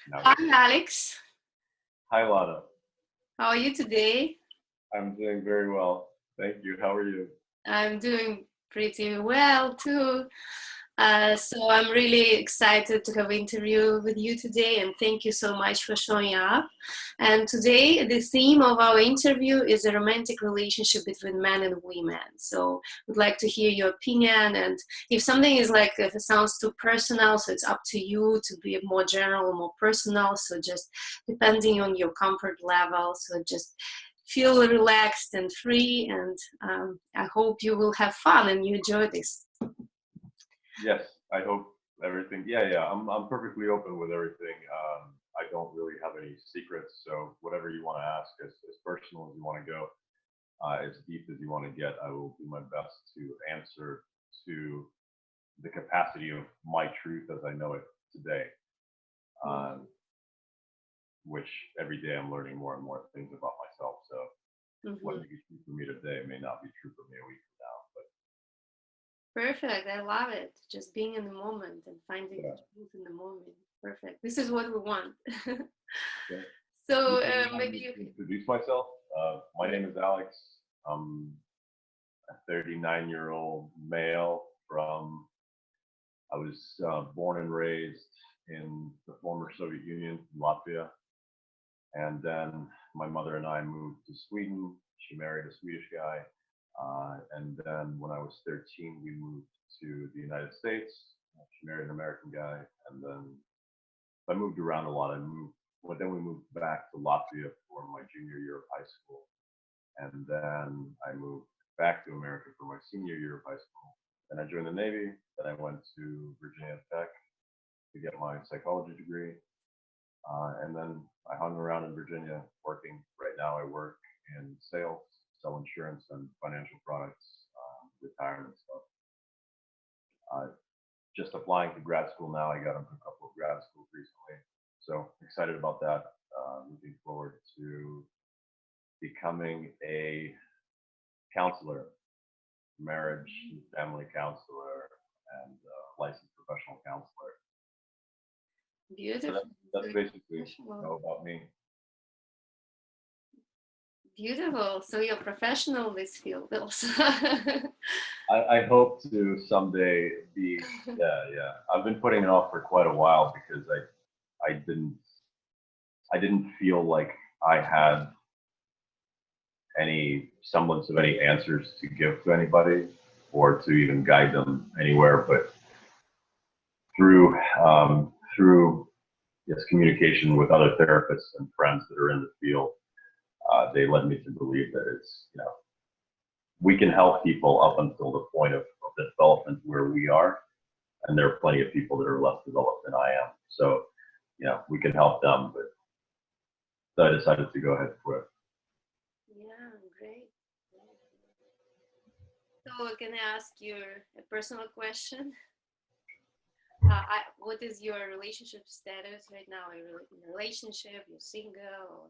Now Hi, Alex. Hi, Lana. How are you today? I'm doing very well. Thank you. How are you? I'm doing pretty well too. So I'm really excited to have an interview with you today, and thank you so much for showing up. And today, the theme of our interview is a romantic relationship between men and women. So would like to hear your opinion, and if something is like, if it sounds too personal, so it's up to you to be more general, more personal. So just depending on your comfort level. So just feel relaxed and free, and I hope you will have fun and you enjoy this. Yes, I hope everything. Yeah. I'm perfectly open with everything. I don't really have any secrets, so whatever you want to ask, as personal as you want to go, as deep as you want to get, I will do my best to answer to the capacity of my truth as I know it today. Which every day I'm learning more and more things about myself. So what may be true for me today may not be true for me a week from now. But perfect, I love it. Just being in the moment and finding the truth in the moment. Perfect. This is what we want. Okay. So maybe you can introduce myself. My name is Alex. I'm a 39-year-old male from. I was born and raised in the former Soviet Union, Latvia. And then my mother and I moved to Sweden. She married a Swedish guy. And then when I was 13, we moved to the United States. She married an American guy. And then I moved around a lot. Then we moved back to Latvia for my junior year of high school. And then I moved back to America for my senior year of high school. Then I joined the Navy. Then I went to Virginia Tech to get my psychology degree. And then I hung around in Virginia working. Right now I work in sales, sell insurance and financial products, retirement stuff. Just applying to grad school now. I got into a couple of grad schools recently. So excited about that. Looking forward to becoming a counselor, marriage and family counselor, and licensed professional counselor. Beautiful. So that's basically about me. Beautiful. So you're professional in this field also. I hope to someday be. Yeah. I've been putting it off for quite a while because I didn't feel like I had any semblance of any answers to give to anybody or to even guide them anywhere. But through communication with other therapists and friends that are in the field, they led me to believe that it's, we can help people up until the point of development where we are. And there are plenty of people that are less developed than I am. So, we can help them, but so I decided to go ahead for it. Yeah, great. So can I ask you a personal question? What is your relationship status right now? Are you in a relationship? You're single? Or?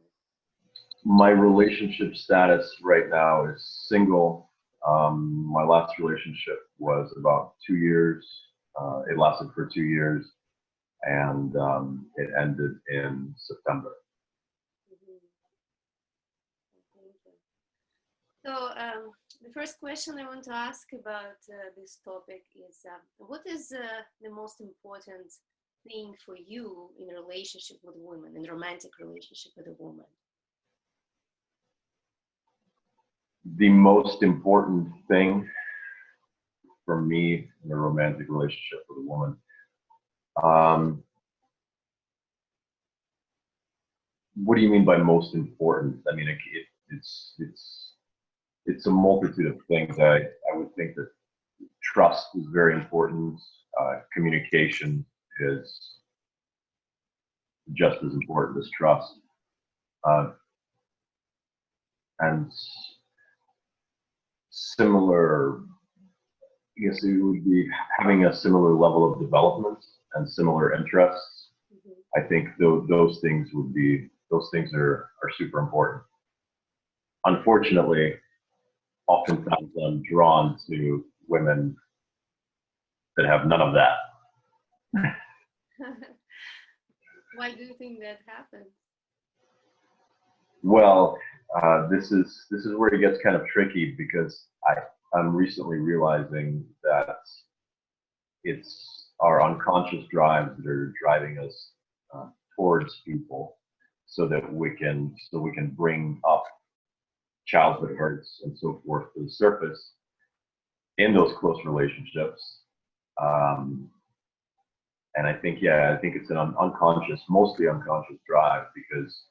My relationship status right now is single. My last relationship was about 2 years. It lasted for 2 years, and it ended in September. So the first question I want to ask about this topic is, what is the most important thing for you in a relationship with a woman, in a romantic relationship with a woman? The most important thing for me in a romantic relationship with a woman, what do you mean by most important? I mean, it's a multitude of things. I would think that trust is very important. Communication is just as important as trust. And similar, I guess it would be having a similar level of development and similar interests. I think those things are super important. Unfortunately, oftentimes I'm drawn to women that have none of that. Why do you think that happens? Well, this is where it gets kind of tricky because I'm recently realizing that it's our unconscious drives that are driving us towards people, so we can bring up childhood hurts and so forth to the surface in those close relationships. Um, and I think it's an unconscious, mostly unconscious drive because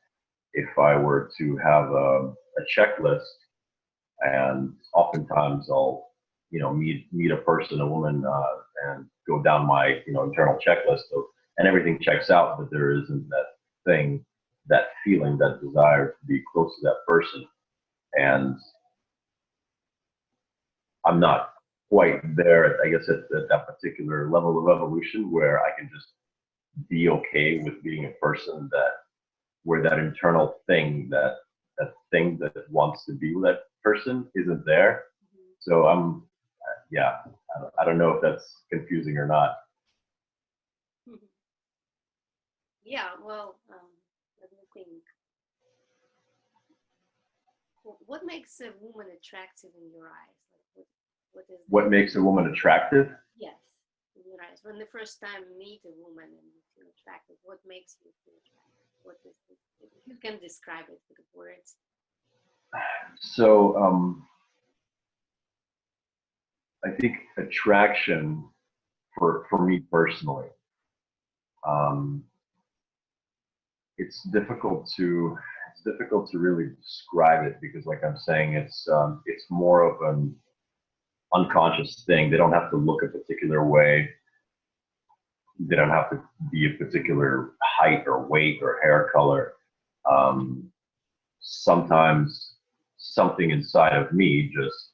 if I were to have a checklist, and oftentimes I'll, meet a person, a woman, and go down my, internal checklist and everything checks out, but there isn't that thing, that feeling, that desire to be close to that person. And I'm not quite there, I guess, at that particular level of evolution where I can just be okay with being a person where that internal thing, that thing that wants to be with that person isn't there. So yeah, I don't know if that's confusing or not. Mhm. Yeah, well, let me think. What makes a woman attractive in your eyes? Like, what is What makes a woman attractive? yes, in your eyes? When the first time you meet a woman and you feel attracted, what makes you feel attracted? What is it? If you can describe it with words. So I think attraction for me personally, um, it's difficult to really describe it because, like I'm saying, it's more of an unconscious thing. They don't have to look a particular way. They don't have to be a particular height or weight or hair color. Um, Sometimes something inside of me just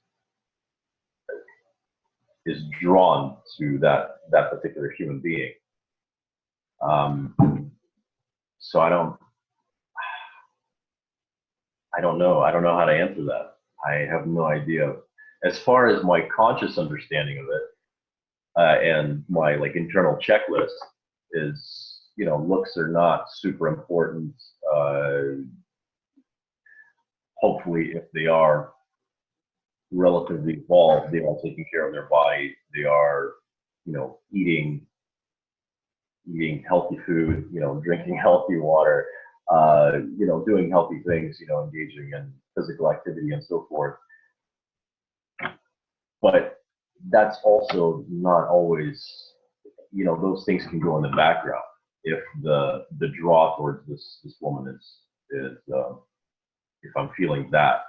is drawn to that particular human being. Um, so I don't know how to answer that. I have no idea. As far as my conscious understanding of it, and my like internal checklist is, looks are not super important. Hopefully, if they are relatively evolved, they are taking care of their body. They are, eating healthy food, drinking healthy water, doing healthy things, engaging in physical activity and so forth. But that's also not always, those things can go in the background if the draw towards this woman is if I'm feeling that,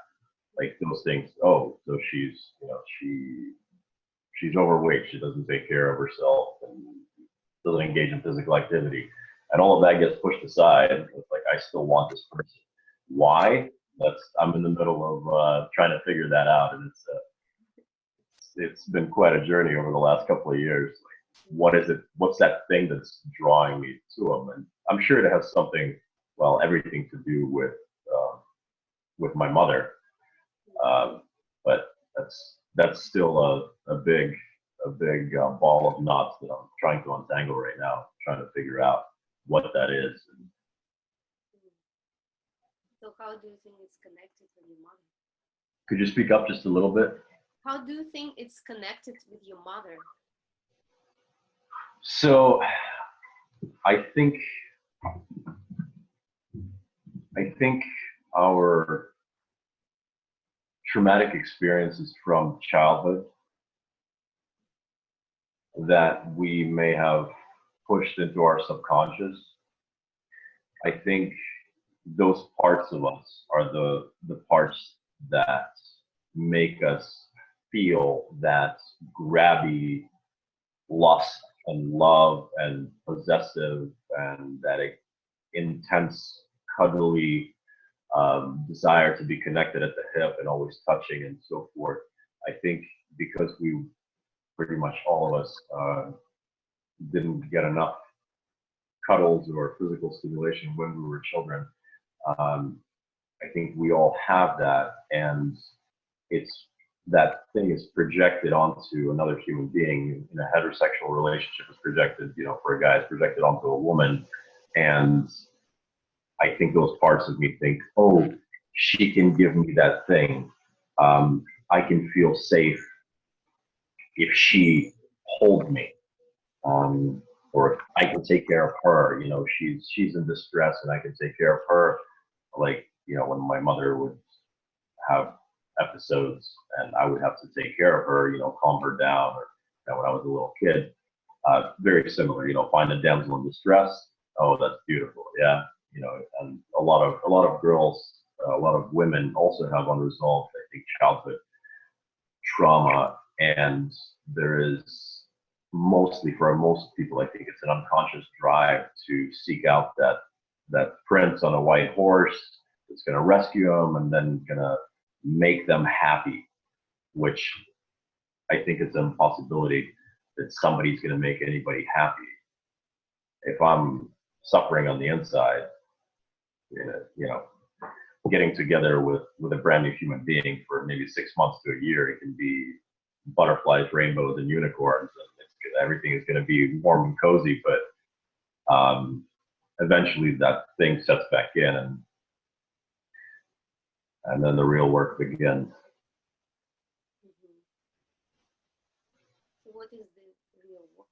like those things. Oh, so she's overweight. She doesn't take care of herself and doesn't engage in physical activity, and all of that gets pushed aside. It's like I still want this person. Why? I'm in the middle of trying to figure that out, and it's been quite a journey over the last couple of years. Like, what is it? What's that thing that's drawing me to them? And I'm sure it has something, well, everything to do with my mother. But that's still a big ball of knots that I'm trying to untangle right now, trying to figure out what that is. So how do you think it's connected with your mother? Could you speak up just a little bit? How do you think it's connected with your mother? So I think our traumatic experiences from childhood that we may have pushed into our subconscious, I think those parts of us are the parts that make us feel that grabby lust and love and possessive and that intense cuddly desire to be connected at the hip and always touching and so forth. I think because we pretty much all of us didn't get enough cuddles or physical stimulation when we were children. Um, I think we all have that, and it's that thing is projected onto another human being in a heterosexual relationship. Is projected, for a guy, is projected onto a woman. And I think those parts of me think, oh, she can give me that thing. I can feel safe if she holds me. Or if I can take care of her, you know, she's in distress and I can take care of her. Like, you know, when my mother would have episodes and I would have to take care of her, you know, calm her down, or you know, when I was a little kid, very similar, you know, find a damsel in distress. Oh, that's beautiful. Yeah. You know, and a lot of girls, a lot of women also have unresolved, I think, childhood trauma. And there is mostly, for most people, I think it's an unconscious drive to seek out that prince on a white horse that's going to rescue them and then going to make them happy, which I think it's an impossibility that somebody's going to make anybody happy. If I'm suffering on the inside, you know, getting together with a brand new human being for maybe 6 months to a year, it can be butterflies, rainbows, and unicorns, and everything is going to be warm and cozy. But eventually, that thing sets back in, and then the real work begins. Mhm. So what is the real work?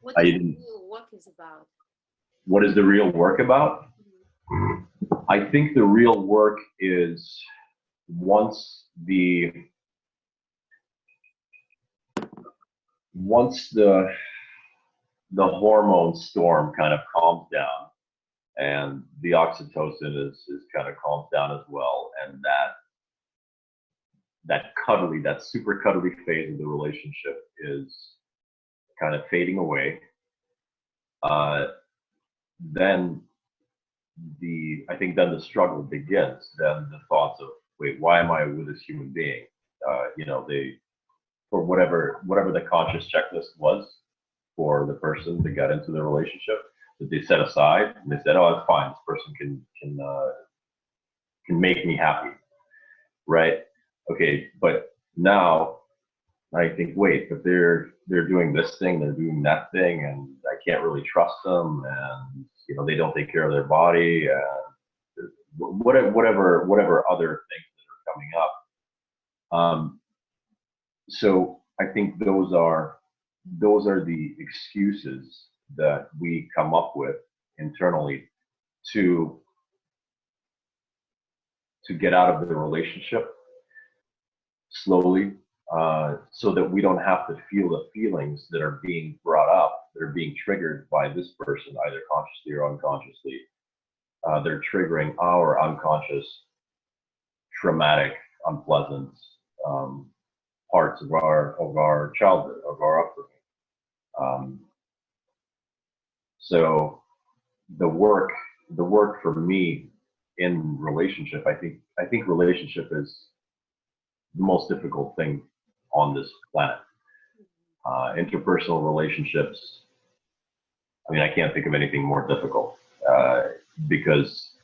What I is the didn't. real work is about? What is the real work about? Mhm. I think the real work is once the hormone storm kind of calms down and the oxytocin is kind of calms down as well, and that super cuddly phase of the relationship is kind of fading away, uh, then I think then the struggle begins. Then the thoughts of, wait, why am I with this human being? You know, they, for whatever the conscious checklist was for the person that got into the relationship, that they set aside, and they said, oh, it's fine. This person can make me happy, right? Okay, but now I think, wait, but they're doing this thing, they're doing that thing, and I can't really trust them, and you know, they don't take care of their body, and whatever other things that are coming up. So I think those are the excuses that we come up with internally to get out of the relationship slowly, so that we don't have to feel the feelings that are being brought up, that are being triggered by this person, either consciously or unconsciously. They're triggering our unconscious, traumatic, unpleasant um, parts of our childhood, of our upbringing. Um, so the work for me in relationship, I think relationship is the most difficult thing on this planet. Interpersonal relationships, I mean, I can't think of anything more difficult, because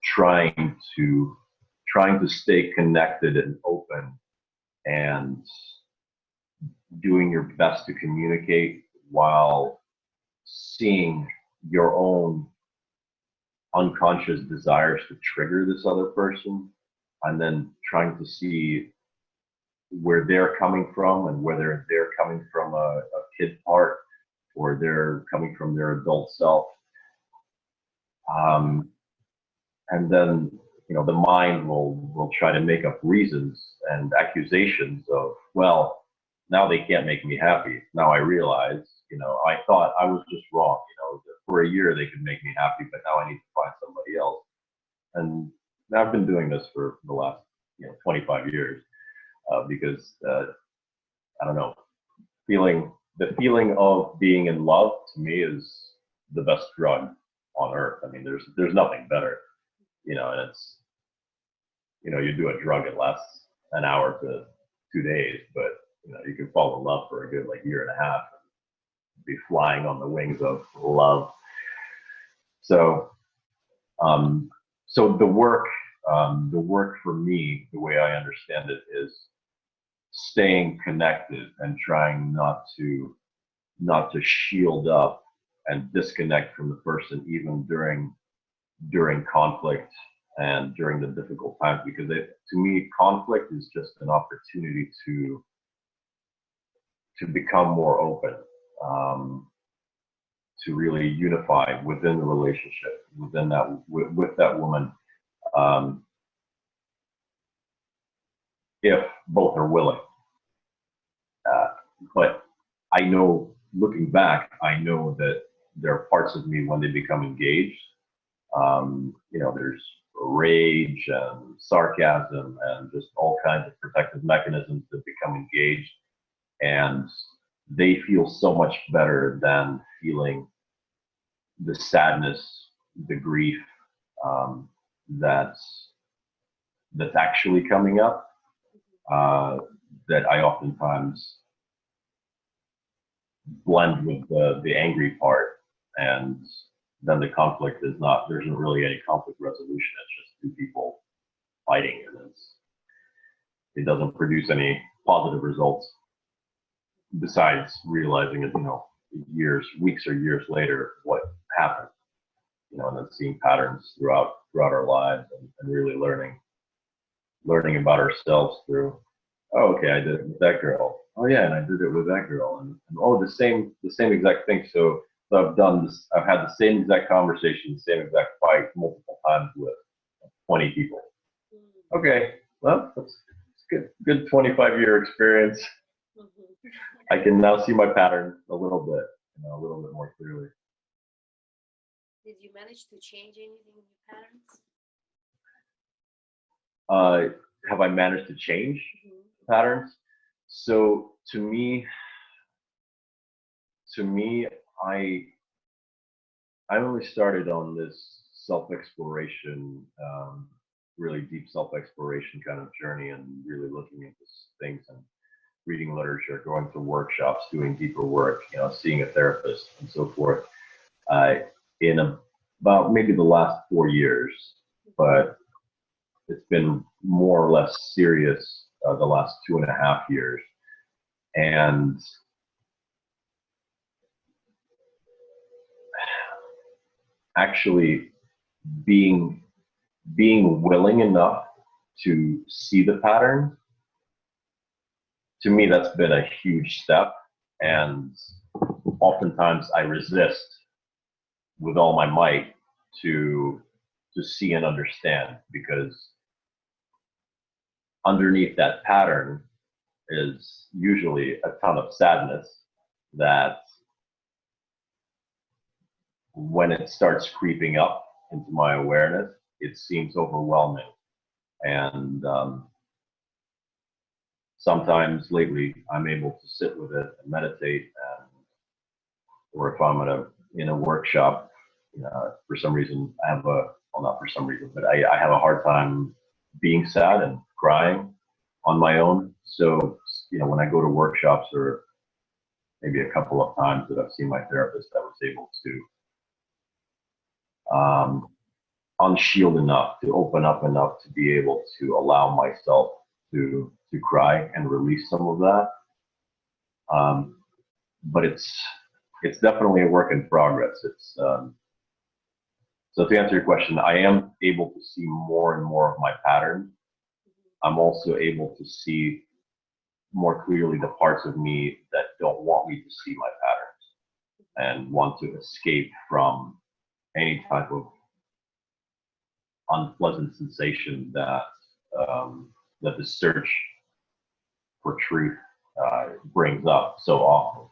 trying to stay connected and open and doing your best to communicate while seeing your own unconscious desires to trigger this other person, and then trying to see where they're coming from, and whether they're coming from a kid part or they're coming from their adult self. And then, you know, the mind will try to make up reasons and accusations of, well, now they can't make me happy. Now I realize, you know, I thought I was just wrong. You know, for a year they could make me happy, but now I need to find somebody else. And I've been doing this for the last, 25 years, because I don't know, the feeling of being in love to me is the best drug on earth. I mean, there's nothing better, and it's, you do a drug, it lasts an hour to 2 days, but you can fall in love for a good like year and a half, and be flying on the wings of love. So, so the work for me, the way I understand it, is staying connected and trying not to shield up and disconnect from the person, even during conflict and during the difficult times, because to me, conflict is just an opportunity to become more open, to really unify within the relationship, within that, with that woman, if both are willing. But I know, looking back, I know that there are parts of me when they become engaged. There's rage and sarcasm and just all kinds of protective mechanisms that become engaged, and they feel so much better than feeling the sadness, the grief, that's actually coming up, that I oftentimes blend with the angry part, and then the conflict is not, there isn't really any conflict resolution. It's just two people fighting, and it doesn't produce any positive results besides realizing it, weeks or years later, what happened, and then seeing patterns throughout our lives, and really learning about ourselves through, oh, okay, I did it with that girl. Oh yeah, and I did it with that girl, and oh, the same exact thing. So I've done this. I've had the same exact conversation, the same exact fight multiple times with 20 people. Okay, well, that's good 25-year experience. I can now see my pattern a little bit more clearly. Did you manage to change anything in your patterns? Have I managed to change patterns? So to me, I only started on this self-exploration, really deep self-exploration kind of journey, and really looking into things and reading literature, going to workshops, doing deeper work, seeing a therapist and so forth, in about maybe the last 4 years, but it's been more or less serious the last 2.5 years. And actually being willing enough to see the pattern, to me, that's been a huge step. And oftentimes I resist with all my might to see and understand, because underneath that pattern is usually a ton of sadness that, when it starts creeping up into my awareness, it seems overwhelming. And sometimes lately I'm able to sit with it and meditate, or if I'm in a workshop, for some reason I have not for some reason, but I have a hard time being sad and crying on my own. So, when I go to workshops, or maybe a couple of times that I've seen my therapist, I was able to unshield enough, to open up enough, to be able to allow myself to cry and release some of that. But it's definitely a work in progress. So to answer your question, I am able to see more and more of my pattern. I'm also able to see more clearly the parts of me that don't want me to see my patterns, and want to escape from any type of unpleasant sensation that the search for truth brings up so often.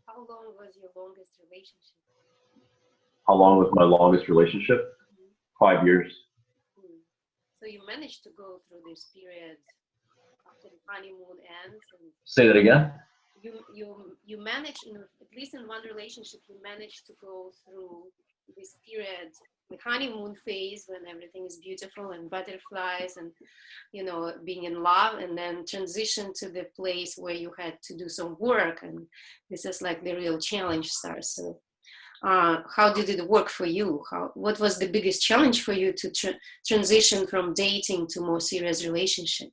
How long was your longest relationship? How long was my longest relationship? 5 years. So you managed to go through this period after the honeymoon ends. And say that again? You managed, at least in one relationship, you managed to go through this period, the honeymoon phase, when everything is beautiful and butterflies and being in love, and then transition to the place where you had to do some work, and this is like the real challenge starts. So how did it work for you? What was the biggest challenge for you to transition from dating to more serious relationship?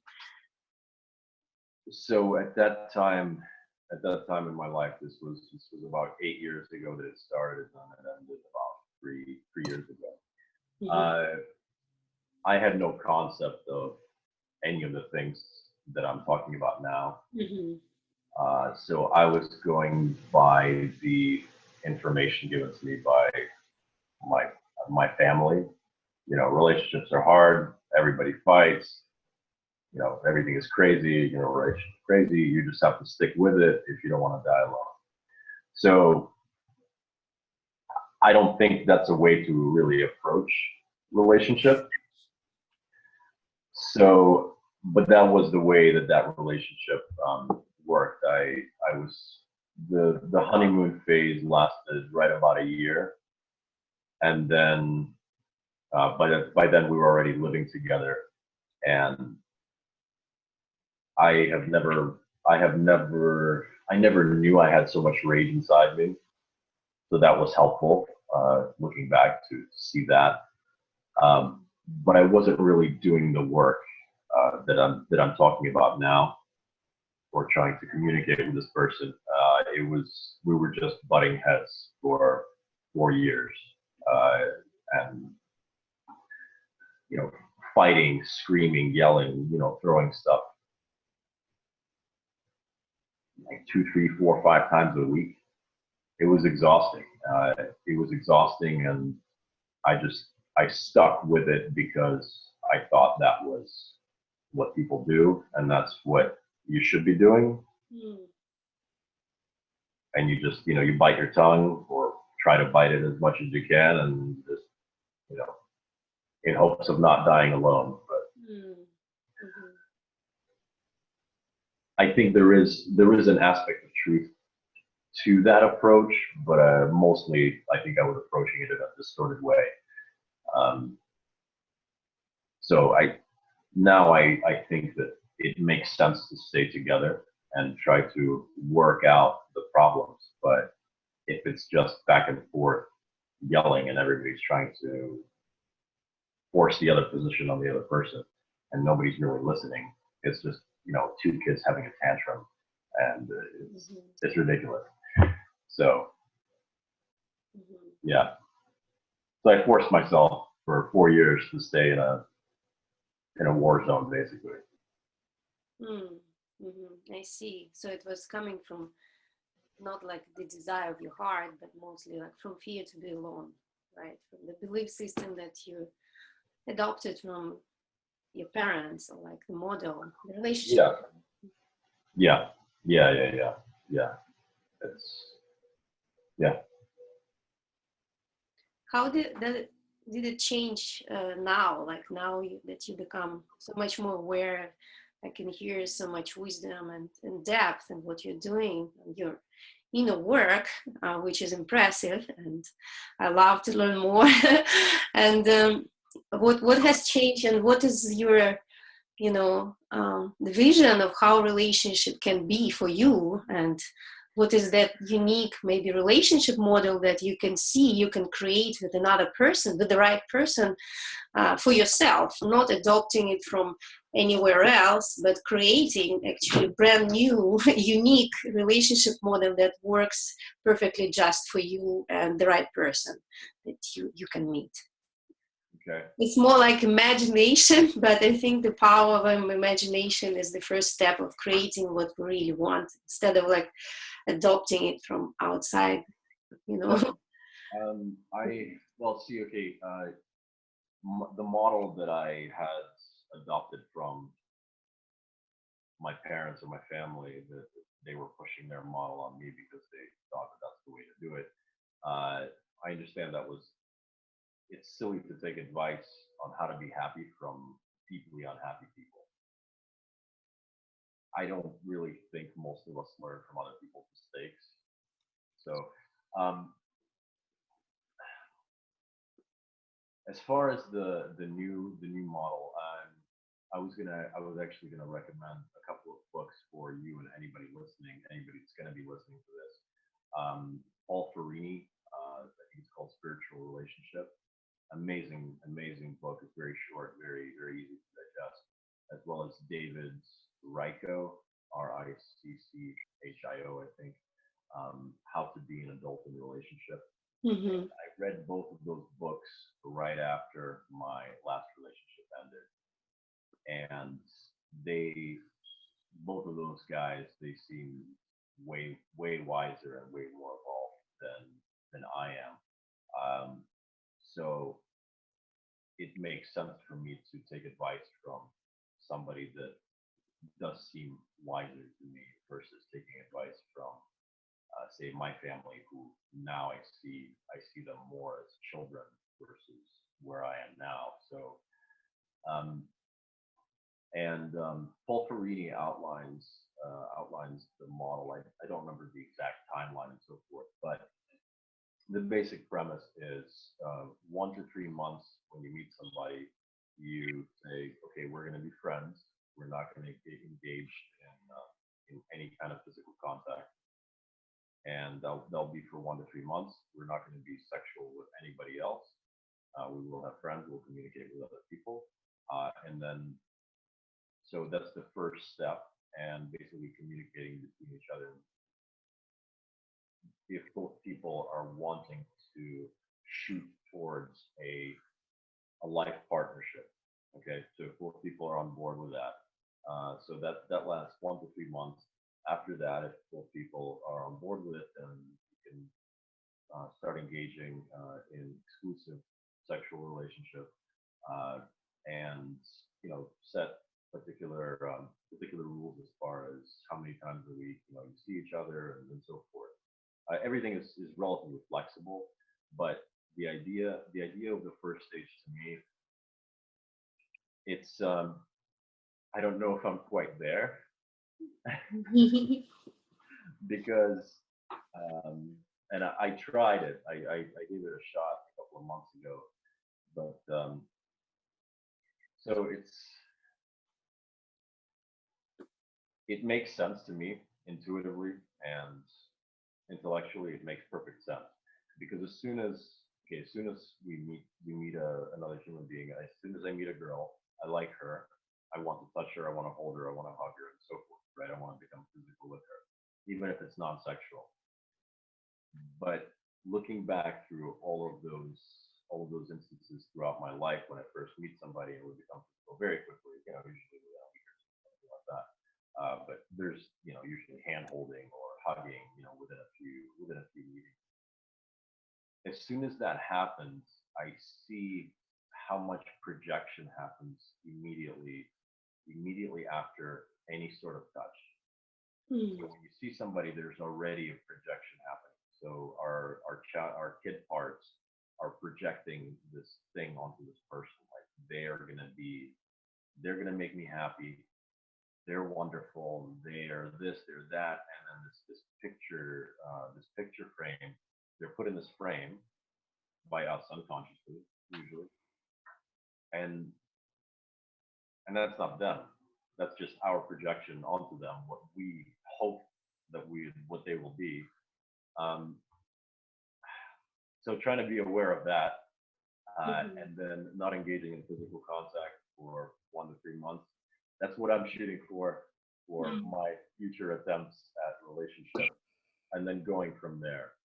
So at that time, at that time in my life, this was about 8 years ago that it started, and it ended about three years ago. Mm-hmm. Uh, I had no concept of any of the things that I'm talking about now. Mm-hmm. So I was going by the information given to me by my my family. You know, relationships are hard. Everybody fights. You know, everything is crazy. You know, relationship crazy. You just have to stick with it if you don't want to die alone. So I don't think that's a way to really approach relationship. So, but that was the way that that relationship worked. I was the honeymoon phase lasted right about a year, and then by then we were already living together, and I have never I never knew I had so much rage inside me. So that was helpful looking back to see that. Um, but I wasn't really doing the work that I'm talking about now, or trying to communicate with this person. We were just butting heads for 4 years, uh, and you know, fighting, screaming, yelling, you know, throwing stuff like 2, 3, 4, 5 times a week. It was exhausting. It was exhausting, and I stuck with it because I thought that was what people do, and that's what you should be doing. Mm-hmm. And you just, you know, you bite your tongue or try to bite it as much as you can, and just, you know, in hopes of not dying alone. But Mm-hmm. I think there is an aspect of truth to that approach, but mostly I think I was approaching it in a distorted way. Um, so I think that it makes sense to stay together and try to work out the problems. But if it's just back and forth yelling and everybody's trying to force the other position on the other person and nobody's really listening, it's just, you know, two kids having a tantrum, and it's ridiculous. So Mm-hmm. yeah, so I forced myself for 4 years to stay in a war zone basically. Mm-hmm. I see. So it was coming from not like the desire of your heart, but mostly like from fear to be alone, right? From the belief system that you adopted from your parents, or like the model, the relationship. Yeah, yeah, yeah. It's yeah. How did it change now? Like now that you become so much more aware, I can hear so much wisdom and depth in what you're doing and your inner work, which is impressive, and I love to learn more. And what has changed, and what is your the vision of how relationship can be for you, and what is that unique maybe relationship model that you can see you can create with another person, with the right person, for yourself, not adopting it from anywhere else, but creating actually brand new unique relationship model that works perfectly just for you and the right person that you can meet. Okay. It's more like imagination, but I think the power of imagination is the first step of creating what we really want, instead of like adopting it from outside, you know. Well, see, okay, the model that I had adopted from my parents or my family, that they were pushing their model on me because they thought that that's the way to do it. I understand it's silly to take advice on how to be happy from deeply unhappy people. I don't really think most of us learn from other people's mistakes. So, um, as far as the new model, I was actually gonna recommend a couple of books for you and anybody listening, anybody that's gonna be listening to this. Paul Ferrini, I think it's called Spiritual Relationship. Amazing book. It's very short, very easy to digest. As well as David's Ryko. RICCHIO, I think, How to Be an Adult in a Relationship. Mm-hmm. I read both of those books right after my last relationship ended, and both of those guys, they seem way wiser and way more evolved than I am. So it makes sense for me to take advice from somebody that does seem wiser to me versus taking advice from, say, my family, who now I see them more as children versus where I am now. So, Paul Ferrini outlines the model. I don't remember the exact timeline and so forth, but the basic premise is 1 to 3 months when you meet somebody, you say, okay, we're going to be friends. We're not going to get engaged in any kind of physical contact. And they'll be for 1 to 3 months. We're not going to be sexual with anybody else. We will have friends. We'll communicate with other people. And then, so that's the first step, and basically communicating between each other. If both people are wanting to shoot towards a life partnership, okay, so if both people are on board with that, so that lasts 1 to 3 months. After that, if both people are on board with it, then you can start engaging in exclusive sexual relationship, and set particular rules as far as how many times a week you see each other and so forth. Everything is relatively flexible, but the idea of the first stage, to me, it's I don't know if I'm quite there because and I tried it. I gave it a shot a couple of months ago, but so it makes sense to me intuitively and intellectually. It makes perfect sense, because as soon as we meet another human being, as soon as I meet a girl, I like her, I want to touch her, I want to hold her, I want to hug her, and so forth, right? I want to become physical with her, even if it's non-sexual. But looking back through all of those instances throughout my life, when I first meet somebody and we become physical very quickly, usually within a week or something like that. But there's usually hand holding or hugging, within a few meetings. As soon as that happens, I see how much projection happens immediately after any sort of touch. So when you see somebody, there's already a projection happening. So our kid parts are projecting this thing onto this person. Like they're gonna make me happy. They're wonderful. They're this, they're that, and then this picture frame. They're put in this frame by us unconsciously, usually, and that's not them. That's just our projection onto them. What we hope what they will be. So trying to be aware of that, and then not engaging in physical contact for 1 to 3 months. That's what I'm shooting for my future attempts at relationship, and then going from there,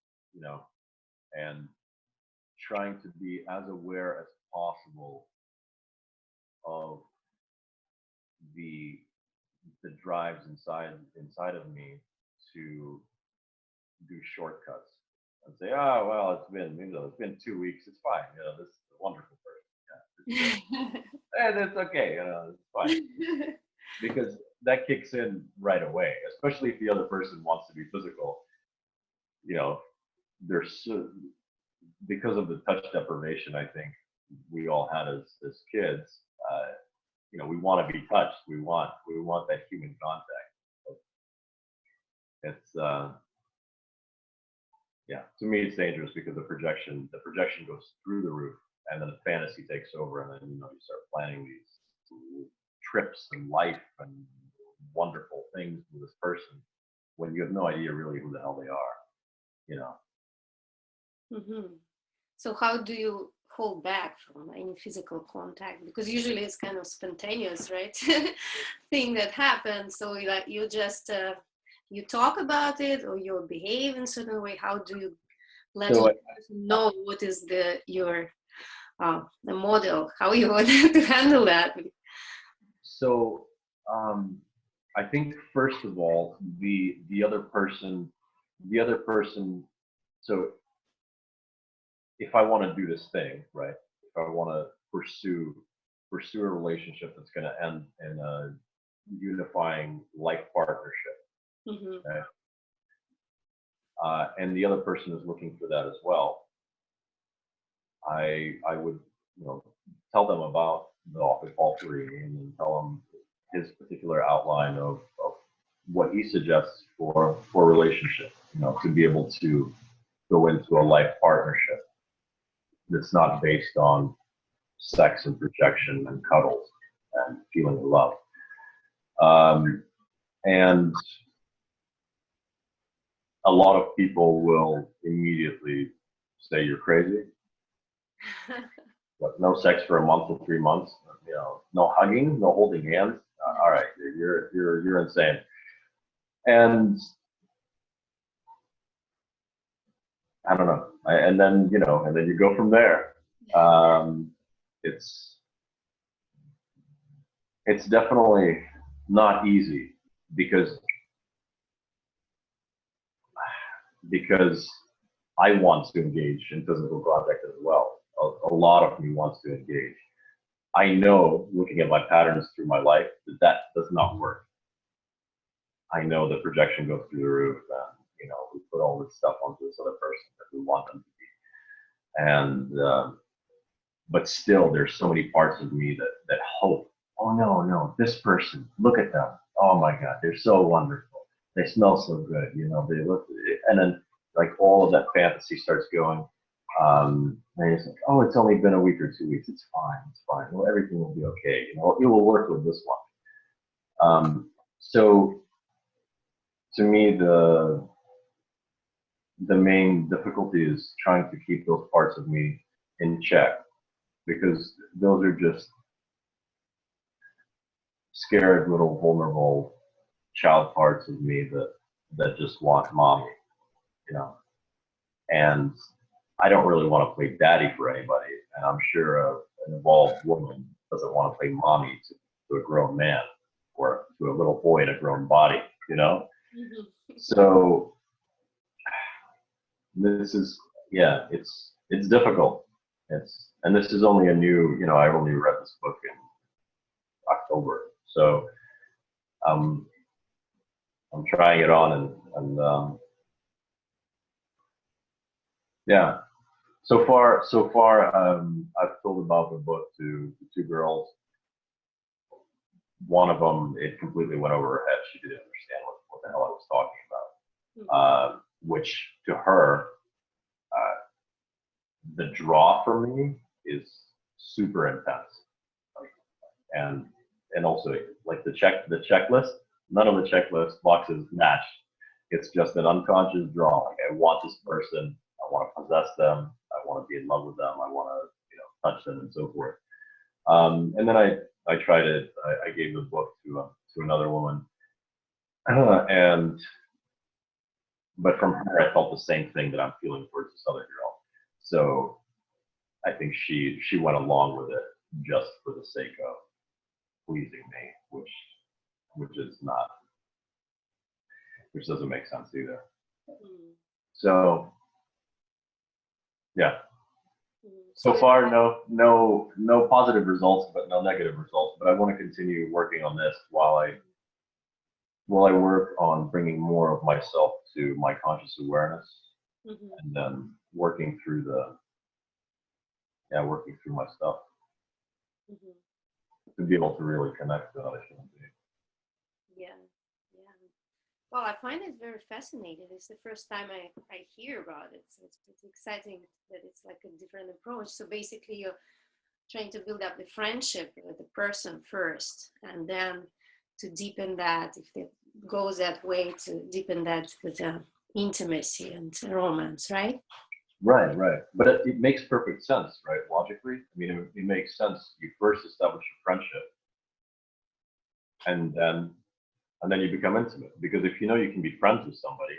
and trying to be as aware as possible of the drives inside of me to do shortcuts and say, oh well, it's been 2 weeks, it's fine, this is a wonderful person, and it's okay, it's fine. Because that kicks in right away, especially if the other person wants to be physical. There's because of the touch deprivation, I think we all had as kids. We want to be touched. We want that human contact. It's to me it's dangerous, because the projection goes through the roof, and then the fantasy takes over, and then you start planning these trips and life and wonderful things with this person when you have no idea really who the hell they are. So how do hold back from any physical contact, because usually it's kind of spontaneous, right? Thing that happens. So like you just you talk about it, or you behave in a certain way. How do you let So the person know what is the model, how you want to handle that? So I think first of all, the other person. So if I want to do this thing, right? If I want to pursue a relationship that's going to end in a unifying life partnership, Mm-hmm. okay? And the other person is looking for that as well, I would, you know, tell them about all three, and then tell them his particular outline of what he suggests for a relationship, you know, to be able to go into a life partnership that's not based on sex and projection and cuddles and feeling of love. And a lot of people will immediately say you're crazy. What, no sex for a month or 3 months? You know, no hugging, no holding hands. All right, you're insane. And I don't know. And then you go from there. It's definitely not easy because I want to engage in physical contact as well. A lot of me wants to engage. I know, looking at my patterns through my life, that does not work. I know the projection goes through the roof, and we put all this stuff onto this other person that we want them to be. And but still, there's so many parts of me that hope. Oh no, this person, look at them. Oh my God, they're so wonderful. They smell so good. They look, and then like all of that fantasy starts going. And it's like, oh, it's only been a week or 2 weeks. It's fine. Well, everything will be okay. It will work with this one. So to me, the main difficulty is trying to keep those parts of me in check, because those are just scared little vulnerable child parts of me that just want mommy, and I don't really want to play daddy for anybody, and I'm sure an evolved woman doesn't want to play mommy to a grown man or to a little boy in a grown body, Mm-hmm. So this is, yeah, it's difficult. And this is only a new, I only read this book in October, so I'm trying it on, and yeah. So far, I've told about the book to 2 girls. One of them, it completely went over her head. She didn't understand what the hell I was talking about. Which to her, the draw for me is super intense, and also like the checklist. None of the checklist boxes match. It's just an unconscious draw. Like, I want this person. I want to possess them. I want to be in love with them. I want to, touch them and so forth. And then I tried it. I gave the book to another woman, but from her I felt the same thing that I'm feeling towards this other girl. So I think she went along with it just for the sake of pleasing me, which doesn't make sense either. So yeah. So far, no positive results, but no negative results. But I want to continue working on this while I work on bringing more of myself to my conscious awareness, and then working through my stuff to be able to really connect to other human beings. Yeah. Well, I find it very fascinating. It's the first time I hear about it. So it's pretty exciting that it's like a different approach. So basically, you're trying to build up the friendship with the person first, and then to deepen that, if it goes that way, to deepen that with intimacy and romance, right? Right, right. But it makes perfect sense, right? Logically, I mean, it makes sense. You first establish a friendship, and then you become intimate. Because if you know you can be friends with somebody,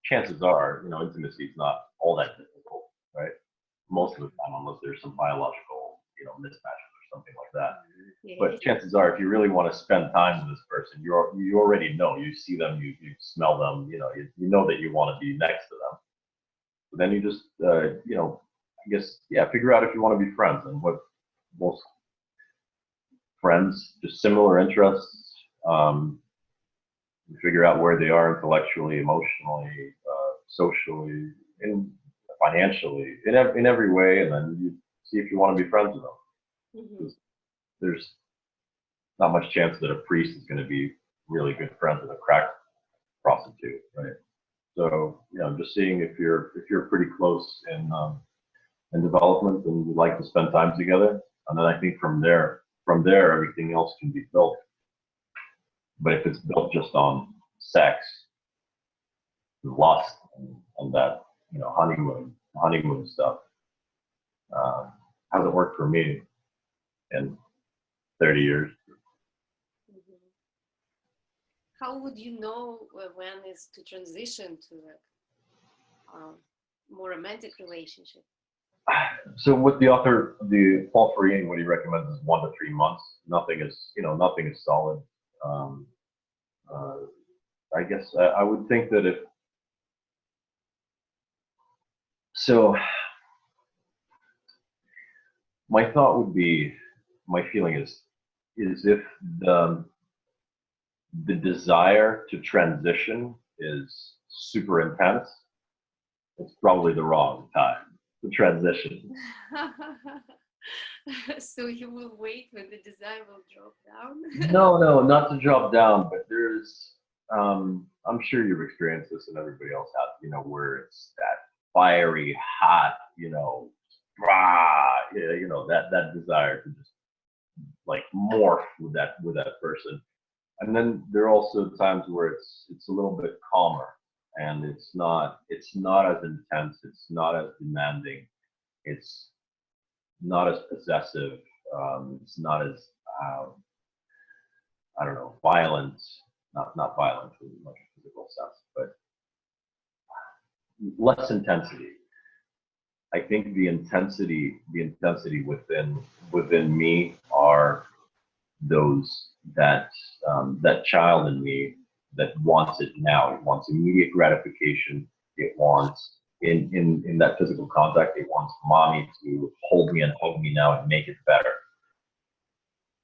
chances are, intimacy is not all that difficult, right? Most of the time, unless there's some biological, mismatches or something like that. Yeah. But chances are, if you really want to spend time with this person, you already know. You see them, you smell them. You know that you want to be next to them. But then you just, I guess, yeah, figure out if you want to be friends. And what most friends, just similar interests. You figure out where they are intellectually, emotionally, socially, and financially, in every way, and then you see if you want to be friends with them. Mhm. There's not much chance that a priest is going to be really good friends with a crack prostitute, right? So, just seeing if you're pretty close in development and you'd like to spend time together, and then I think from there, everything else can be built. But if it's built just on sex, lust, and that, honeymoon stuff, hasn't worked for me in 30 years. Mhm. How would you know when is to transition to a more romantic relationship? So what the Paul Ferrier, what he recommends is 1 to 3 months. Nothing is solid. Um, uh, I guess I would think that so my thought would be, my feeling is if the desire to transition is super intense, it's probably the wrong time to transition. So you will wait when the desire will drop down? No, not to drop down, but I'm sure you've experienced this and everybody else has, where it's that fiery, hot, that desire to just like morph with that person. And then there are also times where it's a little bit calmer and it's not as intense, it's not as demanding, it's not as possessive, it's not as um, I don't know, violent, not violent in much physical sense, but less intensity. I think the intensity within me are those that child in me that wants it now. It wants immediate gratification. It wants in that physical contact. It wants mommy to hold me and hug me now and make it better.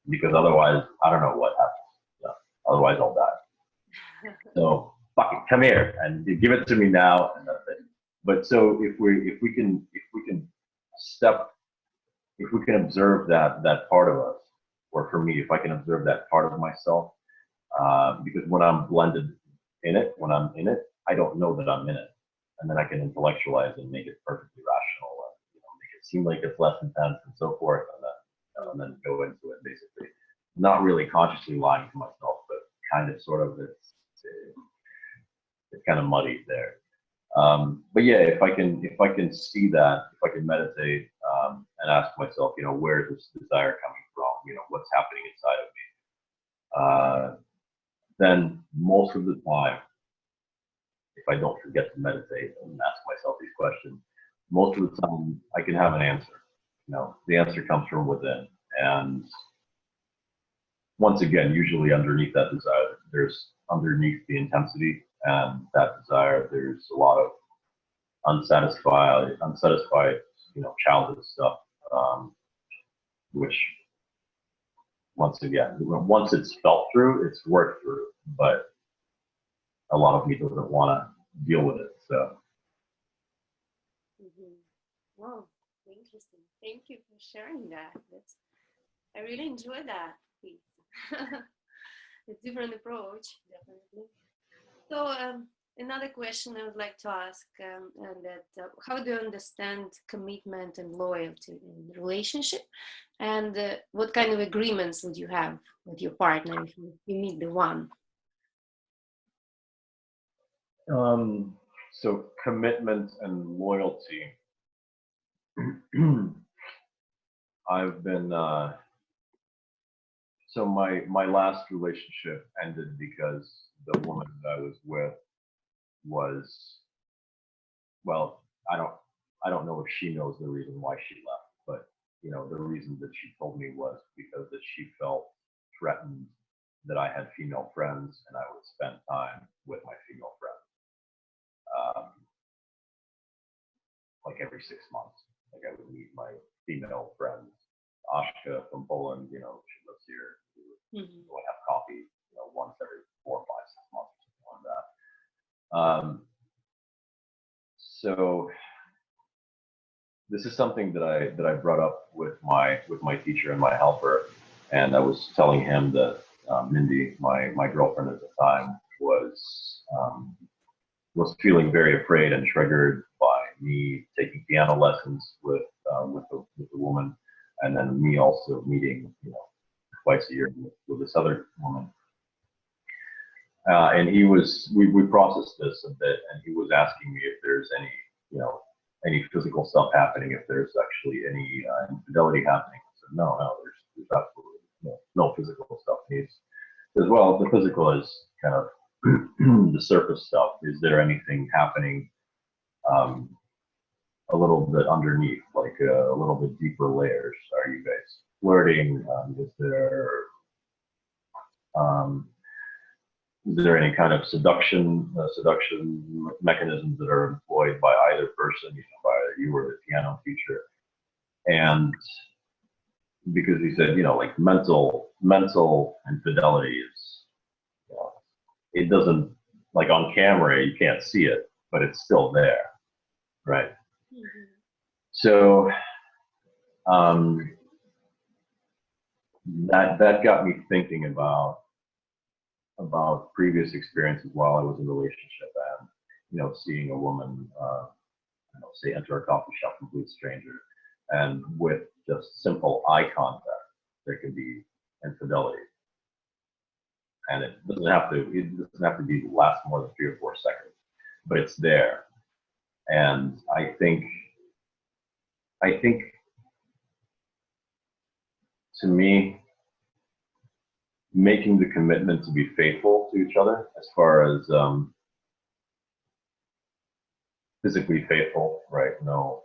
Because otherwise, I don't know what happens. Otherwise, I'll die. So fucking come here and you give it to me now, and that's it. But so if we can observe that part of us, or for me, if I can observe that part of myself, because when I'm blended in it, when I'm in it, I don't know that I'm in it, and then I can intellectualize and make it perfectly rational, and make it seem like it's less intense and so forth, and then go into it basically, not really consciously lying to myself, but kind of sort of it's kind of muddy there. But yeah, if I can see that, if I can meditate and ask myself, where is this desire coming from? What's happening inside of me? Then most of the time, if I don't forget to meditate and ask myself these questions, most of the time I can have an answer. The answer comes from within, and once again, usually underneath that desire, underneath the intensity and that desire, there's a lot of unsatisfied, childhood stuff, which once again, once it's felt through, it's worked through, but a lot of me doesn't want to deal with it. So. Mhm. Wow, interesting. Thank you for sharing that. I really enjoy that piece. A different approach, definitely. So another question I would like to ask, and that how do you understand commitment and loyalty in a relationship, and what kind of agreements would you have with your partner if you meet the one? So commitment and loyalty. I've been so my last relationship ended because the woman that I was with was, well, I don't know if she knows the reason why she left, but you know, the reason that she told me was because that she felt threatened that I had female friends and I would spend time with my female friends, like every 6 months. Like I would meet my female friends. Ashka from Poland, you know, she lives here. We would go and have coffee, you know, once every 4, 5, 6 months, something like that. So this is something that I brought up with my teacher and my helper, and I was telling him that Mindy, my girlfriend at the time, was feeling very afraid and triggered by me taking piano lessons with the woman, and then me also meeting, you know, twice a year with this other woman. And we processed this a bit, and he was asking me if there's any, you know, any physical stuff happening, if there's actually any infidelity happening. I said, no, there's absolutely no physical stuff. As well, the physical is kind of the surface stuff. Is there anything happening a little bit underneath, like a little bit deeper layers? Are you guys flirting? Is there any kind of seduction mechanisms that are employed by either person, you know, by either you or the piano teacher? And because he said, you know, like mental infidelity is, you know, it doesn't, like on camera you can't see it, but it's still there, right? Mm-hmm. So that got me thinking about previous experiences while I was in a relationship, and you know, seeing a woman, you know, say enter a coffee shop, complete stranger, and with just simple eye contact, there can be infidelity, and it doesn't have to be last more than 3 or 4 seconds, but it's there. And I think to me, making the commitment to be faithful to each other, as far as physically faithful, right? No,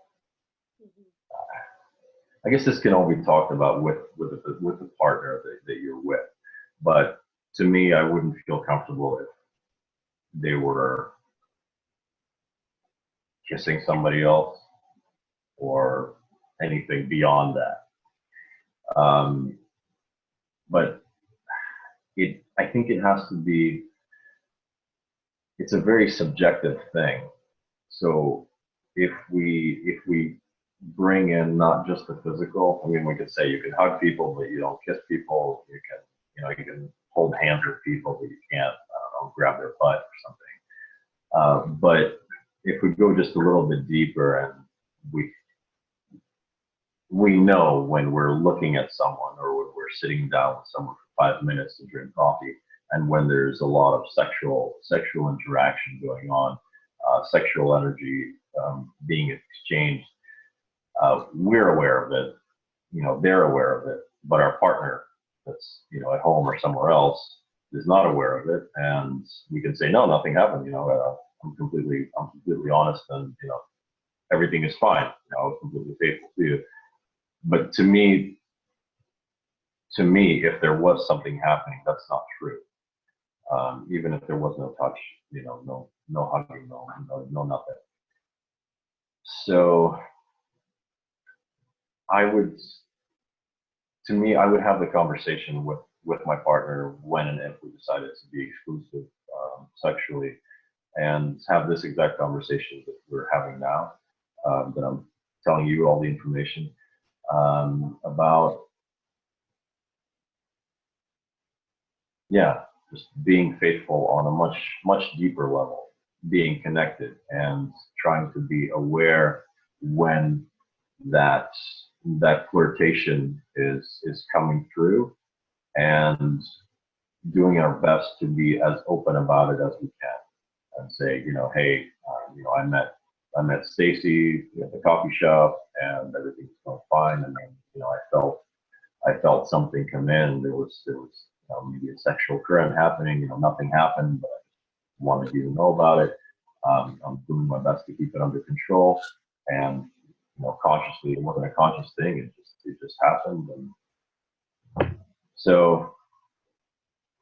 I guess this can all be talked about with the partner that you're with, but to me, I wouldn't feel comfortable if they were kissing somebody else or anything beyond that. But I think it has to be, it's a very subjective thing. So if we bring in not just the physical, I mean, we could say you can hug people, but you don't kiss people. You can hold hands with people, but you can't, I don't know, grab their butt or something. But if we go just a little bit deeper, and we know when we're looking at someone, or when we're sitting down with someone for 5 minutes to drink coffee, and when there's a lot of sexual interaction going on, sexual energy being exchanged, we're aware of it, you know, they're aware of it, but our partner that's, you know, at home or somewhere else is not aware of it, and we can say, no, nothing happened, you know, I'm completely honest, and you know, everything is fine, you know, I was completely faithful to you. But to me, if there was something happening, that's not true. Even if there was no touch, you know, no hugging, no nothing. So I would have the conversation with my partner when and if we decided to be exclusive sexually, and have this exact conversation that we're having now, that I'm telling you all the information about, just being faithful on a much deeper level, being connected, and trying to be aware when that flirtation is coming through, and doing our best to be as open about it as we can, and say, you know, hey, you know, I met I met Stacy at the coffee shop, and everything was going fine. And then, I felt something come in. There was maybe a sexual current happening. Nothing happened, but I wanted you to know about it. I'm doing my best to keep it under control, and consciously, it wasn't a conscious thing. It just happened, and so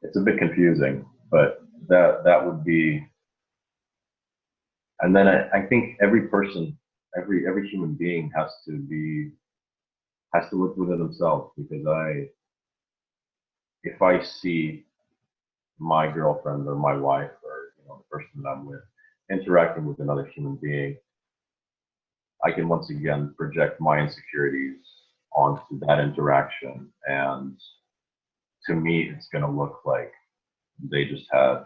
it's a bit confusing. But that would be. And then I think every person, every human being has to look within themselves, because if I see my girlfriend or my wife or the person that I'm with interacting with another human being, I can once again project my insecurities onto that interaction, and to me it's going to look like they just had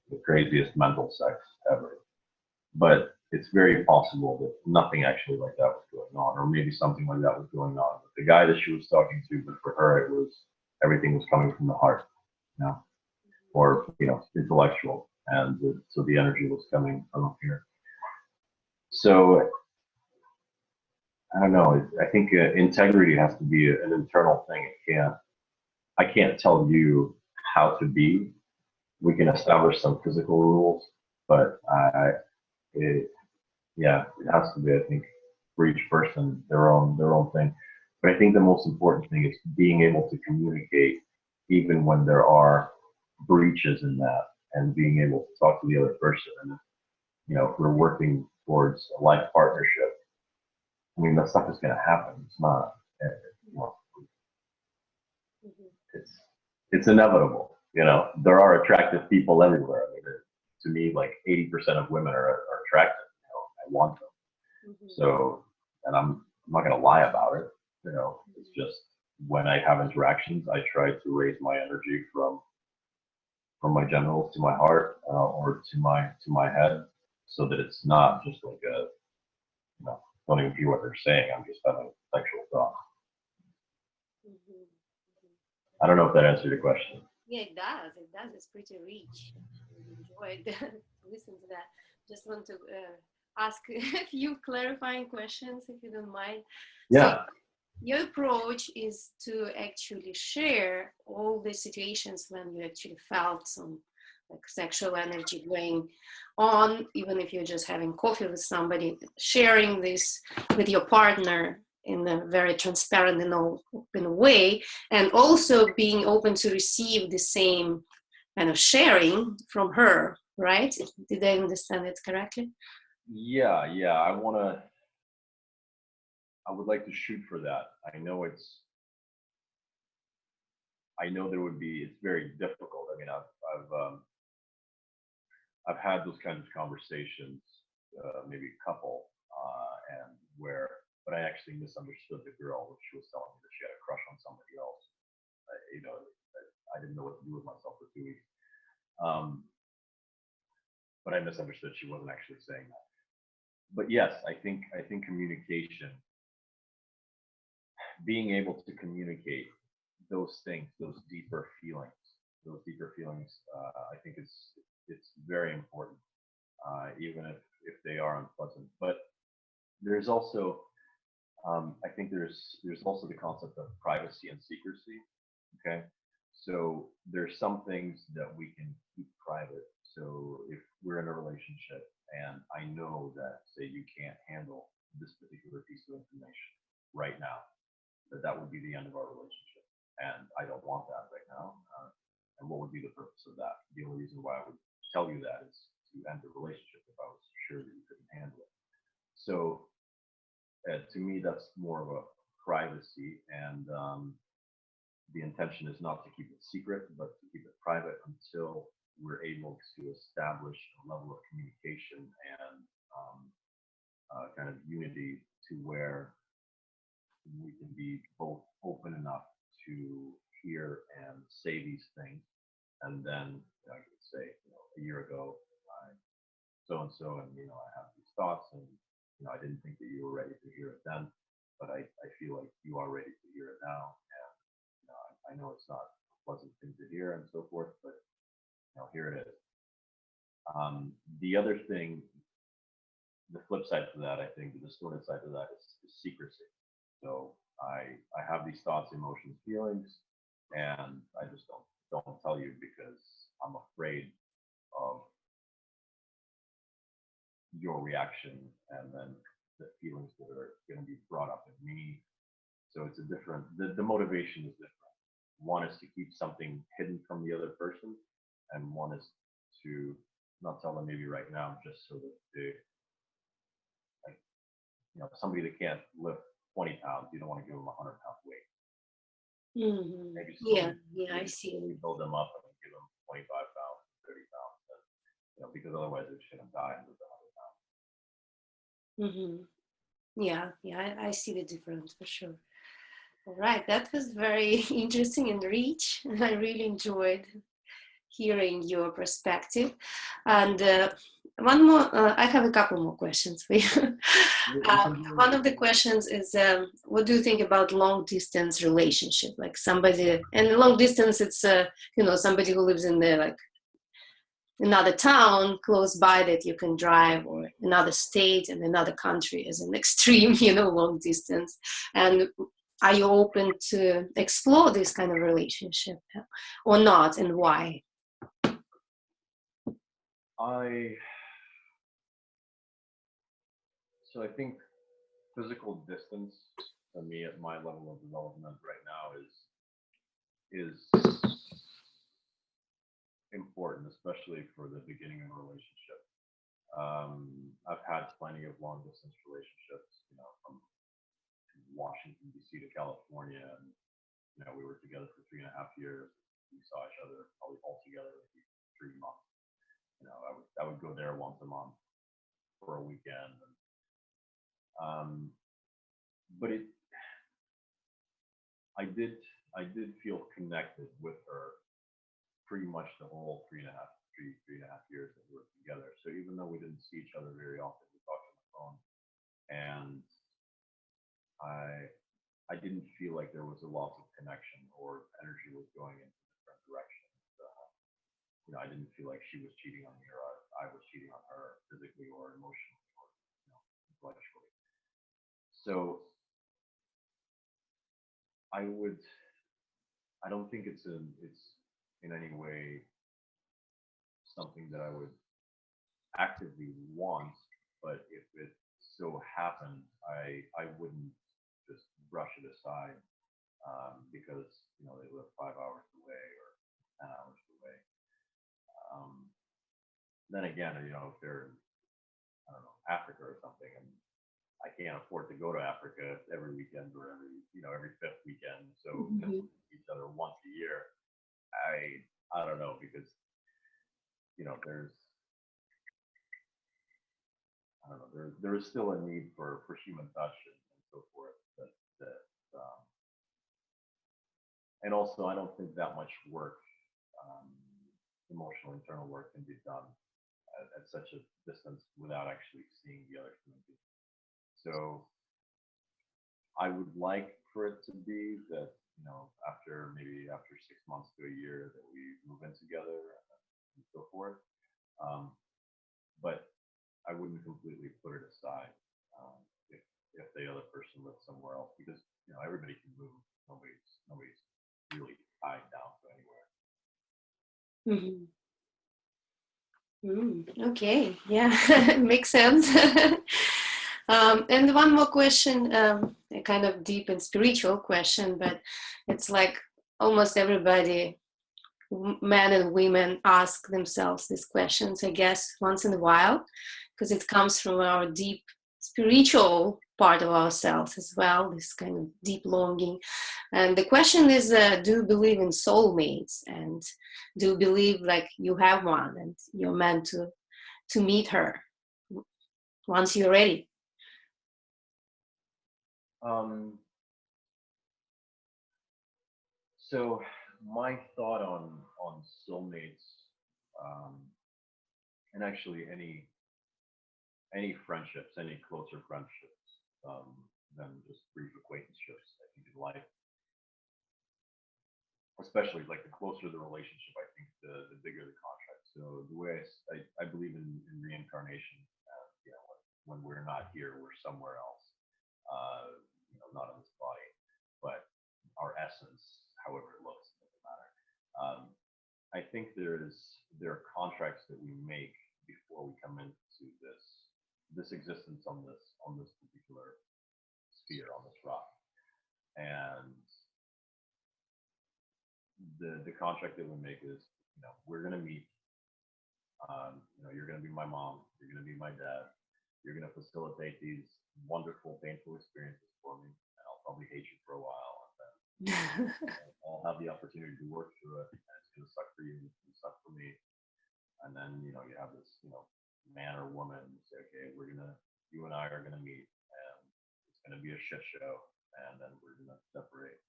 the craziest mental sex ever. But it's very possible that nothing actually like that was going on, or maybe something like that was going on with the guy that she was talking to, but for her it was everything was coming from the heart, or intellectual, and so the energy was coming from up here. So I don't know. I think integrity has to be an internal thing. I can't tell you how to be. We can establish some physical rules, but it has to be, I think, for each person their own thing. But I think the most important thing is being able to communicate, even when there are breaches in that, and being able to talk to the other person. And if we're working towards a life partnership, I mean, that stuff is going to happen. It's not, it's inevitable. There are attractive people everywhere. I mean, to me, like 80% of women are attractive. I want them. So, and I'm not going to lie about it. It's just when I have interactions, I try to raise my energy from my genitals to my heart, or to my head, so that it's not just like don't even hear what they're saying. I'm just having sexual thoughts. I don't know if that answered your question. Yeah, it does. It does. It's pretty rich. I enjoyed listen to that. Just want to ask a few clarifying questions, if you don't mind. Yeah. So your approach is to actually share all the situations when you actually felt some like sexual energy going on, even if you're just having coffee with somebody, sharing this with your partner in a very transparent and open way, and also being open to receive the same kind of sharing from her, right? Did I understand it correctly? Yeah. I would like to shoot for that. I know it's very difficult. I mean, I've had those kinds of conversations, maybe a couple, but I actually misunderstood the girl when she was telling me that she had a crush on somebody else. I didn't know what to do with myself for 2 weeks. But I misunderstood. She wasn't actually saying that. But yes, I think communication, being able to communicate those things, those deeper feelings, I think it's very important, even if they are unpleasant. But there's also, I think there's also the concept of privacy and secrecy. Okay, so there's some things that we can keep private. So if we're in a relationship and I know that, say, you can't handle this particular piece of information right now, that would be the end of our relationship, and I don't want that right now. And what would be the purpose of that? The only reason why I would tell you that is to end the relationship if I was sure that you couldn't handle it. So to me, that's more of a privacy, and the intention is not to keep it secret, but to keep it private until we're able to establish a level of communication and kind of unity to where we can be both open enough to hear and say these things. And then I could say, a year ago, I so and so, and I have these thoughts, and I didn't think that you were ready to hear it then, but I feel like you are ready to hear it now, and I know it's not a pleasant thing to hear, and so forth, but here it is. The other thing the flip side to that, I think, the distorted side to that is secrecy. So I have these thoughts, emotions, feelings, and I just don't tell you because I'm afraid of your reaction and then the feelings that are going to be brought up in me. So it's a different, the motivation is different. One is to keep something hidden from the other person, and one is to not tell them maybe right now, just so that they, like, somebody that can't lift 20 pounds, you don't want to give them a 100-pound weight. Mm-hmm. Maybe Yeah, slowly I see. build them up and give them 25 pounds, 30 pounds, and, because otherwise they're just going to die and lose 100 pounds. Mm-hmm. Yeah, I see the difference for sure. All right, that was very interesting and rich. I really enjoyed hearing your perspective. And one more, I have a couple more questions for you. One of the questions is, what do you think about long distance relationship? Like somebody, and long distance, it's somebody who lives in the like another town close by that you can drive, or another state and another country as an extreme, long distance. And are you open to explore this kind of relationship or not, and why? So I think physical distance for me at my level of development right now is important, especially for the beginning of a relationship. I've had plenty of long distance relationships, from Washington D.C. to California, and we were together for 3.5 years. We saw each other probably altogether like 3 months. I would go there once a month for a weekend, but I did feel connected with her pretty much the whole 3.5 years that we were together. So even though we didn't see each other very often, we talked on the phone, and I didn't feel like there was a loss of connection or energy was going in different directions. I didn't feel like she was cheating on me, or I was cheating on her physically or emotionally or intellectually. So I don't think it's in any way something that I would actively want, but if it so happened, I wouldn't just brush it aside because they live 5 hours away or 10 hours away. Then again, if they're in, I don't know, Africa or something, and I can't afford to go to Africa every weekend or every fifth weekend, so each other once a year. I don't know, because there's, I don't know, there is still a need for human touch and so forth. And also, I don't think that much work, emotional internal work, can be done at such a distance without actually seeing the other human being. So I would like for it to be that, after 6 months to a year, that we move in together and so forth. But I wouldn't completely put it aside if the other person lives somewhere else, because everybody can move. Nobody's really tied down to anywhere. Okay, yeah, makes sense. And one more question, a kind of deep and spiritual question, but it's like almost everybody, men and women, ask themselves these questions, I guess, once in a while, because it comes from our deep spiritual part of ourselves as well, this kind of deep longing. And the question is, do you believe in soulmates? And do you believe like you have one and you're meant to meet her once you're ready? So my thought on soulmates, and actually any friendships, any closer friendships, than just brief acquaintanceships, I think, in life, especially like the closer the relationship, I think the bigger the contract. So the way I believe in reincarnation, when we're not here, we're somewhere else. Not in this body, but our essence, however it looks, doesn't matter. I think there are contracts that we make before we come into this existence on this particular sphere, on this rock. And the contract that we make is, we're gonna meet. You're gonna be my mom. You're gonna be my dad. You're gonna facilitate these wonderful, painful experiences for me, and I'll probably hate you for a while, and then I'll have the opportunity to work through it. And it's gonna suck for you. It's gonna suck for me. And then you have this man or woman say, okay, you and I are gonna meet, and it's gonna be a shit show, and then we're gonna separate,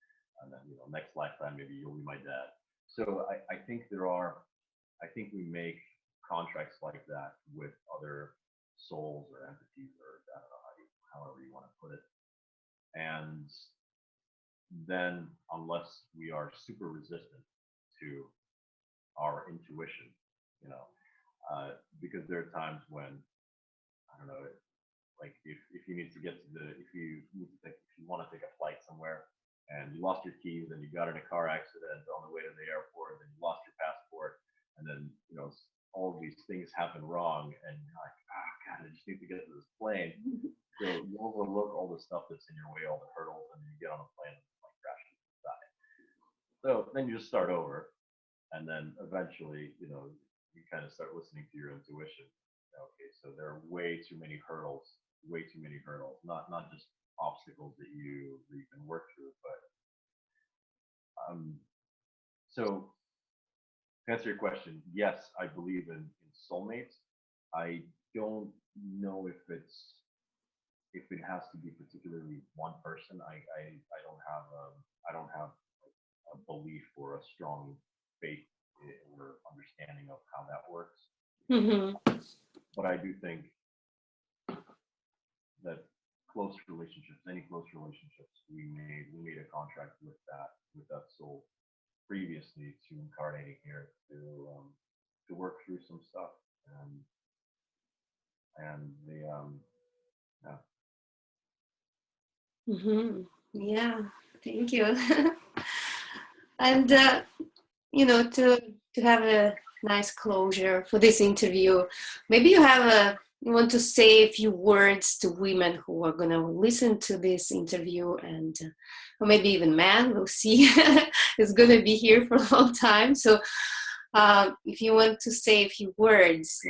and then next lifetime maybe you'll be my dad. So I think we make contracts like that with other souls or entities, or I don't know however you want to put it. And then unless we are super resistant to our intuition, because there are times when, I don't know, like if you need to get to if you want to take a flight somewhere and you lost your keys and you got in a car accident on the way to the airport, and then you lost your passport, and then all of these things happen wrong, and you're like, oh God, I just need to get to this plane. So you overlook all the stuff that's in your way, all the hurdles, and you get on a plane and like crash and die. So then you just start over, and then eventually, you kind of start listening to your intuition. Okay, so there are way too many hurdles, not just obstacles that you can work through, but so to answer your question, yes, I believe in soulmates. I don't know if it has to be particularly one person. I don't have a belief or a strong faith or understanding of how that works. Mm-hmm. But I do think that any close relationships we made a contract with that soul previously to incarnating here to work through some stuff, and they yeah. Mm-hmm. Yeah, thank you. And to have a nice closure for this interview, maybe you want to say a few words to women who are going to listen to this interview, and or maybe even men, we'll see. Is going to be here for a long time. So if you want to say a few words,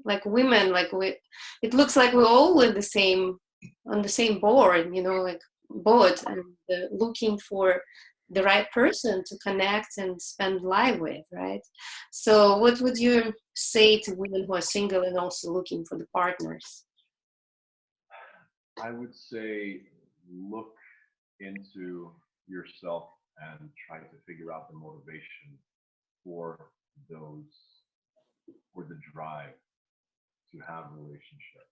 like women, it looks like we're all on the same board, like boat, and looking for the right person to connect and spend life with, right? So what would you say to women who are single and also looking for the partners? I would say look into yourself and try to figure out the motivation for the drive to have a relationship.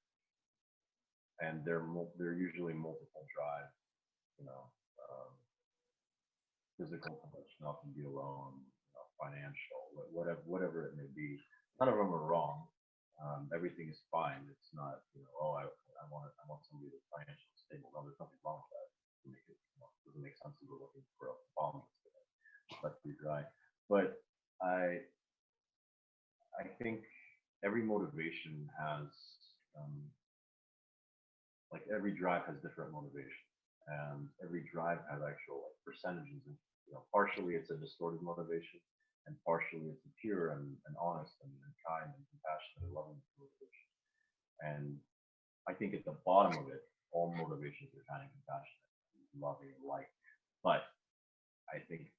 And they're usually multiple drives, physical connection, often be alone, financial, whatever it may be. None of them are wrong. Everything is fine. It's not, I want somebody that's financially stable. No, there's nothing wrong with that. It doesn't make sense if we're looking for a bomb that's pretty dry. But I think every motivation has, every drive has different motivation, and every drive has actual percentages. And partially it's a distorted motivation, and partially it's a pure and honest and kind and compassionate and loving motivation. And I think at the bottom of it, all motivations are kind of compassionate, loving, and light. But I think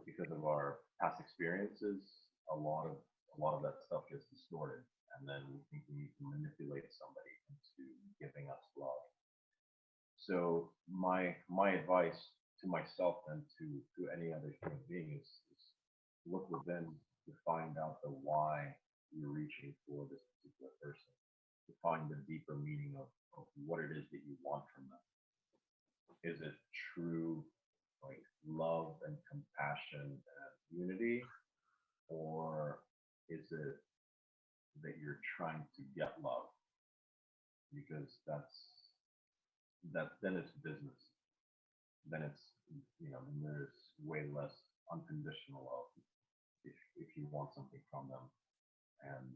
because of our past experiences, a lot of that stuff gets distorted, and then we think we need to manipulate somebody into giving us love. So my advice to myself and to any other human being is look within to find out the why you're reaching for this particular person, to find the deeper meaning of what it is that you want from them. Is it true love and compassion and unity, or is it that you're trying to get love because then it's business. Then it's, then there's way less unconditional love if you want something from them. And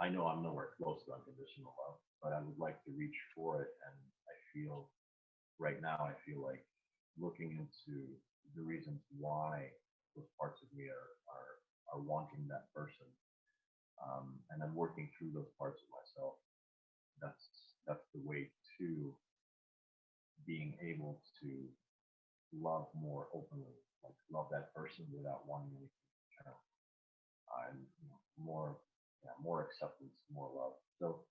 I know I'm nowhere close to unconditional love, but I would like to reach for it. And right now I feel like looking into the reasons why those parts of me are wanting that person, and I'm working through those parts of myself. That's the way to being able to love more openly, like love that person without wanting anything in return. And more acceptance, more love. So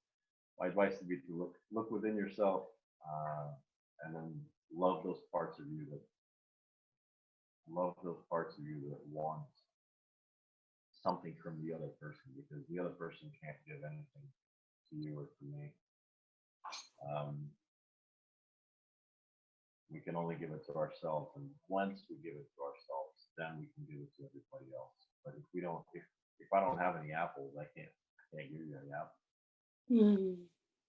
my advice would be to look within yourself, and then love those parts of you that want something from the other person, because the other person can't give anything to you or to me. We can only give it to ourselves, and once we give it to ourselves, then we can give it to everybody else. But if I don't have any apples, I can't give you any apples.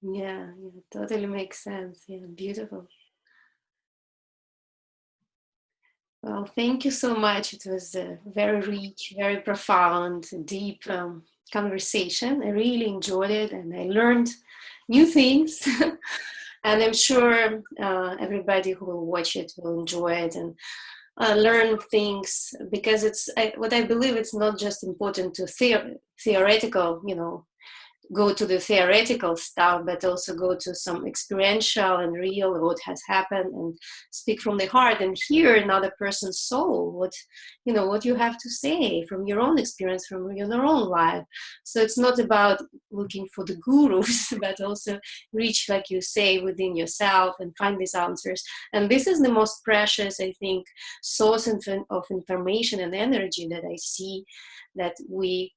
Yeah, totally makes sense. Yeah, beautiful. Well, thank you so much. It was a very rich, very profound, deep conversation. I really enjoyed it, and I learned new things. And I'm sure everybody who will watch it will enjoy it and learn things, because what I believe, it's not just important to theoretical, go to the theoretical stuff, but also go to some experiential and real, what has happened, and speak from the heart and hear another person's soul, what you have to say from your own experience, from your own life. So it's not about looking for the gurus, but also reach, like you say, within yourself and find these answers. And this is the most precious, I think, source of information and energy that I see, that we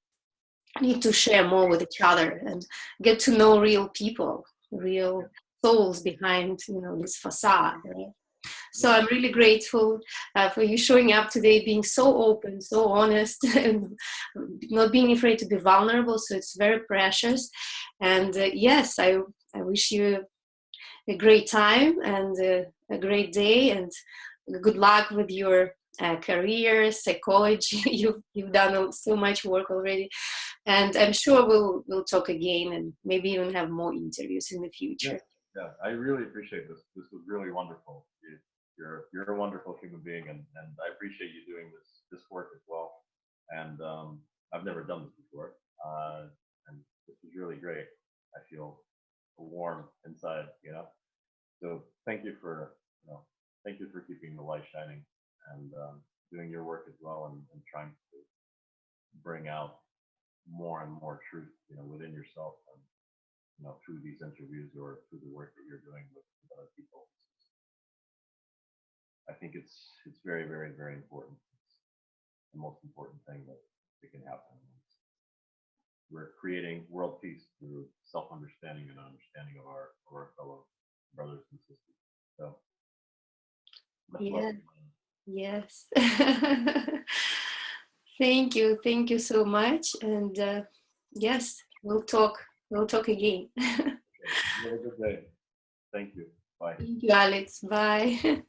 need to share more with each other and get to know real people, real souls behind this facade, right? So I'm really grateful for you showing up today, being so open, so honest, and not being afraid to be vulnerable. So it's very precious. And yes, I wish you a great time and a great day, and good luck with your career, psychology. You've done so much work already, and I'm sure we'll talk again, and maybe even have more interviews in the future. Yeah, I really appreciate this. This was really wonderful. You're a wonderful human being, and I appreciate you doing this work as well. And I've never done this before, and this is really great. I feel warm inside, So thank you for keeping the light shining, and doing your work as well, and trying to bring out more and more truth, within yourself, and through these interviews or through the work that you're doing with other people. I think it's very, very, very important. It's the most important thing that can happen. We're creating world peace through self-understanding and understanding of our fellow brothers and sisters. So, yeah. Yes. Thank you so much, and yes, we'll talk again. Okay. Have a good day. Thank you. Bye. Thank you, Alex. Bye.